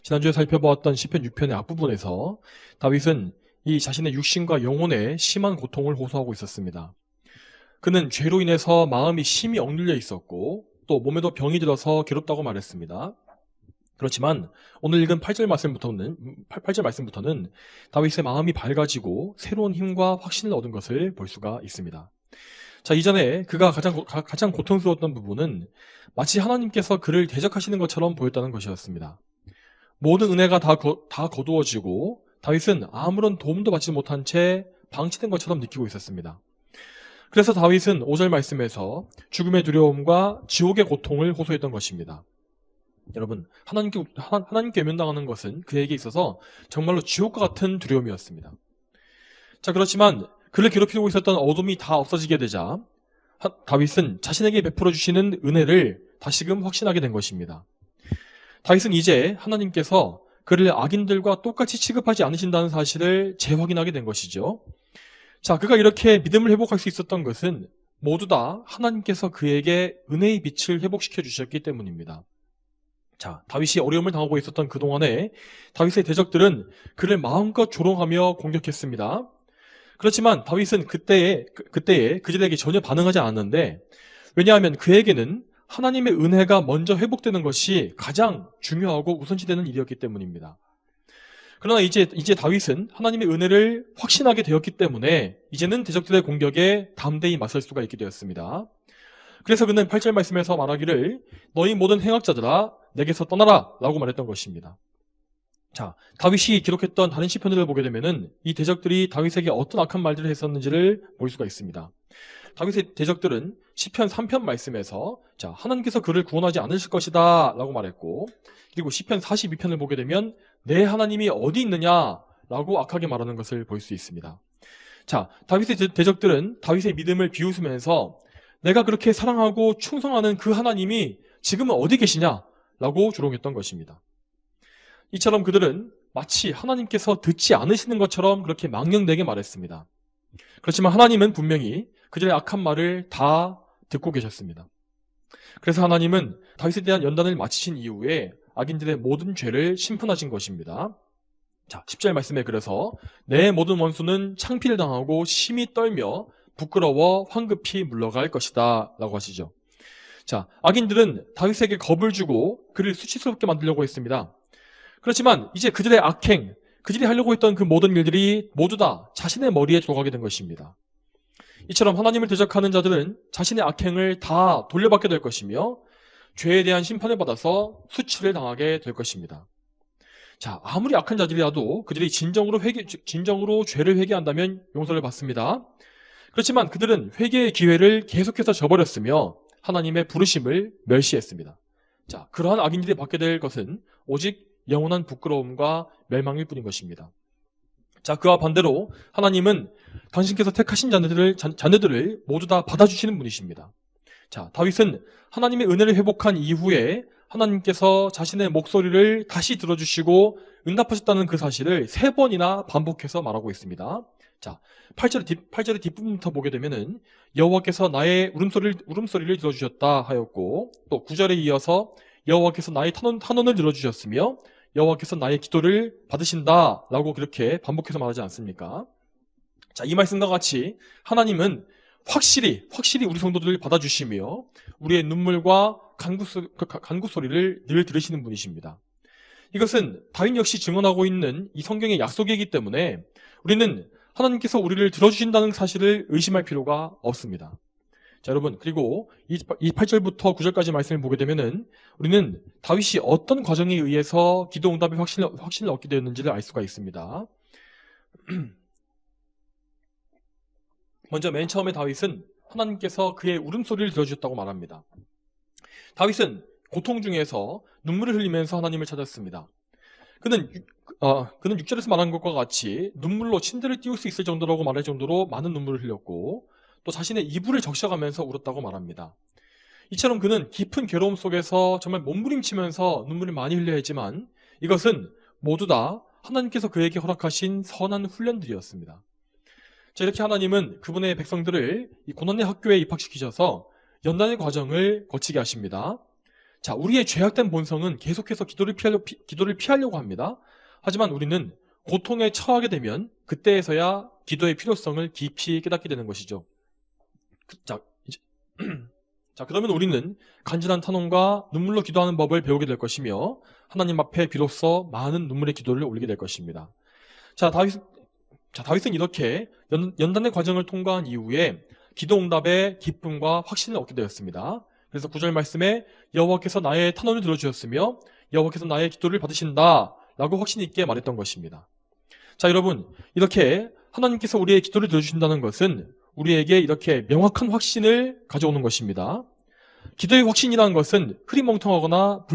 지난주에 살펴보았던 시편 6편의 앞부분에서 다윗은 이 자신의 육신과 영혼에 심한 고통을 호소하고 있었습니다. 그는 죄로 인해서 마음이 심히 억눌려 있었고 또 몸에도 병이 들어서 괴롭다고 말했습니다. 그렇지만 오늘 읽은 8절 말씀부터는 다윗의 마음이 밝아지고 새로운 힘과 확신을 얻은 것을 볼 수가 있습니다. 자, 이전에 그가 가장 고통스러웠던 부분은 마치 하나님께서 그를 대적하시는 것처럼 보였다는 것이었습니다. 모든 은혜가 다 거두어지고 다윗은 아무런 도움도 받지 못한 채 방치된 것처럼 느끼고 있었습니다. 그래서 다윗은 5절 말씀에서 죽음의 두려움과 지옥의 고통을 호소했던 것입니다. 여러분, 하나님께 외면당하는 것은 그에게 있어서 정말로 지옥과 같은 두려움이었습니다. 자, 그렇지만 그를 괴롭히고 있었던 어둠이 다 없어지게 되자 다윗은 자신에게 베풀어 주시는 은혜를 다시금 확신하게 된 것입니다. 다윗은 이제 하나님께서 그를 악인들과 똑같이 취급하지 않으신다는 사실을 재확인하게 된 것이죠. 자, 그가 이렇게 믿음을 회복할 수 있었던 것은 모두 다 하나님께서 그에게 은혜의 빛을 회복시켜 주셨기 때문입니다. 자, 다윗이 어려움을 당하고 있었던 그동안에 다윗의 대적들은 그를 마음껏 조롱하며 공격했습니다. 그렇지만 다윗은 그때에 그들에게 전혀 반응하지 않았는데, 왜냐하면 그에게는 하나님의 은혜가 먼저 회복되는 것이 가장 중요하고 우선시되는 일이었기 때문입니다. 그러나 이제 다윗은 하나님의 은혜를 확신하게 되었기 때문에 이제는 대적들의 공격에 담대히 맞설 수가 있게 되었습니다. 그래서 그는 8절 말씀에서 말하기를 너희 모든 행악자들아 내게서 떠나라 라고 말했던 것입니다. 자, 다윗이 기록했던 다른 시편들을 보게 되면은 이 대적들이 다윗에게 어떤 악한 말들을 했었는지를 볼 수가 있습니다. 다윗의 대적들은 시편 3편 말씀에서 자, 하나님께서 그를 구원하지 않으실 것이다 라고 말했고, 그리고 시편 42편을 보게 되면 내 하나님이 어디 있느냐 라고 악하게 말하는 것을 볼 수 있습니다. 자, 다윗의 대적들은 다윗의 믿음을 비웃으면서 내가 그렇게 사랑하고 충성하는 그 하나님이 지금은 어디 계시냐 라고 조롱했던 것입니다. 이처럼 그들은 마치 하나님께서 듣지 않으시는 것처럼 그렇게 망령되게 말했습니다. 그렇지만 하나님은 분명히 그들의 악한 말을 다 듣고 계셨습니다. 그래서 하나님은 다윗에 대한 연단을 마치신 이후에 악인들의 모든 죄를 심판하신 것입니다. 자, 10절 말씀에 그래서 내 모든 원수는 창피를 당하고 심히 떨며 부끄러워 황급히 물러갈 것이다 라고 하시죠. 자, 악인들은 다윗에게 겁을 주고 그를 수치스럽게 만들려고 했습니다. 그렇지만 이제 그들의 악행, 그들이 하려고 했던 그 모든 일들이 모두 다 자신의 머리에 들어가게 된 것입니다. 이처럼 하나님을 대적하는 자들은 자신의 악행을 다 돌려받게 될 것이며 죄에 대한 심판을 받아서 수치를 당하게 될 것입니다. 자, 아무리 악한 자들이라도 그들이 진정으로 죄를 회개한다면 용서를 받습니다. 그렇지만 그들은 회개의 기회를 계속해서 저버렸으며 하나님의 부르심을 멸시했습니다. 자, 그러한 악인들이 받게 될 것은 오직 영원한 부끄러움과 멸망일 뿐인 것입니다. 자, 그와 반대로 하나님은 당신께서 택하신 자녀들을 모두 다 받아주시는 분이십니다. 자, 다윗은 하나님의 은혜를 회복한 이후에 하나님께서 자신의 목소리를 다시 들어주시고 응답하셨다는 그 사실을 3번이나 반복해서 말하고 있습니다. 자, 8절의 뒷부분부터 보게 되면은 여호와께서 나의 울음소리를 들어주셨다 하였고, 또 9절에 이어서 여호와께서 나의 탄원을 들어주셨으며 여호와께서 나의 기도를 받으신다 라고 그렇게 반복해서 말하지 않습니까? 자, 이 말씀과 같이 하나님은 확실히 우리 성도들을 받아주시며 우리의 눈물과 간구 소리를 늘 들으시는 분이십니다. 이것은 다윗 역시 증언하고 있는 이 성경의 약속이기 때문에 우리는 하나님께서 우리를 들어주신다는 사실을 의심할 필요가 없습니다. 자, 여러분, 그리고 이 8절부터 9절까지 말씀을 보게 되면은 우리는 다윗이 어떤 과정에 의해서 기도 응답의 확신을 얻게 되었는지를 알 수가 있습니다. 먼저 맨 처음에 다윗은 하나님께서 그의 울음소리를 들어주셨다고 말합니다. 다윗은 고통 중에서 눈물을 흘리면서 하나님을 찾았습니다. 그는 6절에서 말한 것과 같이 눈물로 침대를 띄울 수 있을 정도라고 말할 정도로 많은 눈물을 흘렸고 또 자신의 이불을 적셔가면서 울었다고 말합니다. 이처럼 그는 깊은 괴로움 속에서 정말 몸부림치면서 눈물을 많이 흘려야 했지만 이것은 모두 다 하나님께서 그에게 허락하신 선한 훈련들이었습니다. 자, 이렇게 하나님은 그분의 백성들을 이 고난의 학교에 입학시키셔서 연단의 과정을 거치게 하십니다. 자, 우리의 죄악된 본성은 계속해서 기도를 피하려고 합니다. 하지만 우리는 고통에 처하게 되면 그때에서야 기도의 필요성을 깊이 깨닫게 되는 것이죠. 자, 자, 그러면 우리는 간절한 탄원과 눈물로 기도하는 법을 배우게 될 것이며 하나님 앞에 비로소 많은 눈물의 기도를 올리게 될 것입니다. 자, 다윗은 이렇게 연단의 과정을 통과한 이후에 기도 응답의 기쁨과 확신을 얻게 되었습니다. 그래서 9절 말씀에 여호와께서 나의 탄원을 들어주셨으며 여호와께서 나의 기도를 받으신다 라고 확신 있게 말했던 것입니다. 자, 여러분, 이렇게 하나님께서 우리의 기도를 들어주신다는 것은 우리에게 이렇게 명확한 확신을 가져오는 것입니다. 기도의 확신이라는 것은 흐리멍텅하거나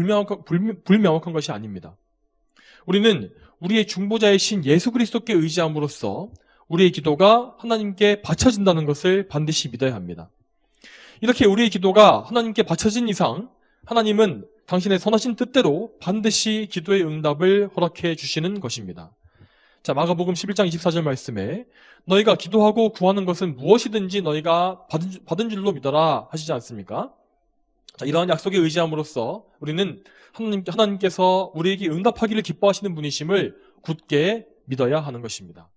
불명확한 것이 아닙니다. 우리는 우리의 중보자이신 예수 그리스도께 의지함으로써 우리의 기도가 하나님께 바쳐진다는 것을 반드시 믿어야 합니다. 이렇게 우리의 기도가 하나님께 바쳐진 이상 하나님은 당신의 선하신 뜻대로 반드시 기도의 응답을 허락해 주시는 것입니다. 자, 마가복음 11장 24절 말씀에 너희가 기도하고 구하는 것은 무엇이든지 너희가 받은 줄로 믿어라 하시지 않습니까? 자, 이러한 약속에 의지함으로써 우리는 하나님께서 우리에게 응답하기를 기뻐하시는 분이심을 굳게 믿어야 하는 것입니다.